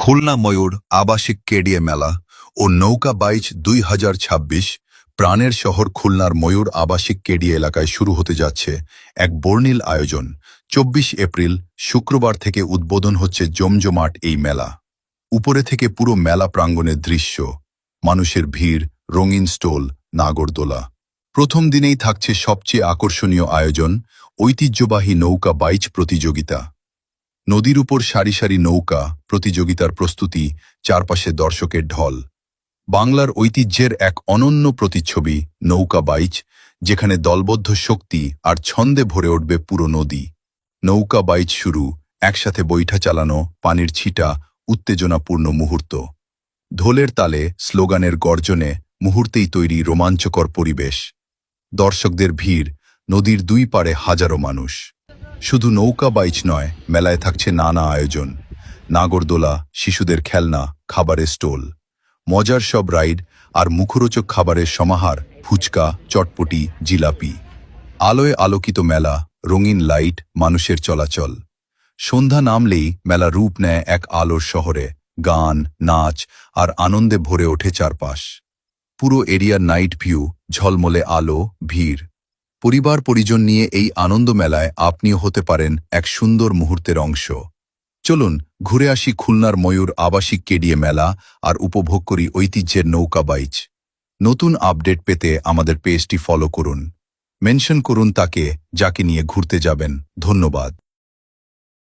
খুলনা ময়ূর আবাসিক কেডিএ মেলা ও নৌকা বাইচ 2026 প্রাণের শহর খুলনার ময়ূর আবাসিক কেডিএ এলাকায় শুরু হতে যাচ্ছে এক বর্ণিল আয়োজন। 24 এপ্রিল শুক্রবার থেকে উদ্বোধন হচ্ছে জমজমাট এই মেলা। উপরে থেকে পুরো মেলা প্রাঙ্গণের দৃশ্য, মানুষের ভিড়, রঙিন স্টল, নাগরদোলা। প্রথম দিনেই থাকছে সবচেয়ে আকর্ষণীয় আয়োজন, ঐতিহ্যবাহী নৌকা বাইচ প্রতিযোগিতা। নদীর উপর সারি সারি নৌকা প্রতিযোগিতার প্রস্তুতি, চারপাশে দর্শকের ঢল। বাংলার ঐতিহ্যের এক অনন্য প্রতিচ্ছবি নৌকা বাইচ, যেখানে দলবদ্ধ শক্তি আর ছন্দে ভরে উঠবে পুরো নদী। নৌকা বাইচ শুরু, একসাথে বৈঠা চালানো, পানির ছিটা, উত্তেজনাপূর্ণ মুহূর্ত। ঢোলের তালে, স্লোগানের গর্জনে মুহূর্তেই তৈরি রোমাঞ্চকর পরিবেশ। দর্শকদের ভিড়, নদীর দুই পাড়ে হাজারো মানুষ। শুধু নৌকা বাইচ নয়, মেলায় থাকছে নানা আয়োজন, নাগরদোলা, শিশুদের খেলনা, খাবারের স্টল, মজার সব রাইড আর মুখরোচক খাবারের সমাহার, ফুচকা, চটপটি, জিলাপি। আলোয় আলোকিত মেলা, রঙিন লাইট, মানুষের চলাচল। সন্ধ্যা নামলেই মেলা রূপ নেয় এক আলোর শহরে, গান, নাচ আর আনন্দে ভরে ওঠে চারপাশ। পুরো এরিয়ার নাইট ভিউ, ঝলমলে আলো, ভিড়। পরিবার পরিজন নিয়ে এই আনন্দ মেলায় আপনিও হতে পারেন এক সুন্দর মুহূর্তের অংশ। চলুন ঘুরে আসি খুলনার ময়ূর আবাসিক কেডিএ মেলা আর উপভোগ করি ঐতিহ্যের নৌকা বাইচ। নতুন আপডেট পেতে আমাদের পেজটি ফলো করুন, মেনশন করুন তাকে যাকে নিয়ে ঘুরতে যাবেন। ধন্যবাদ।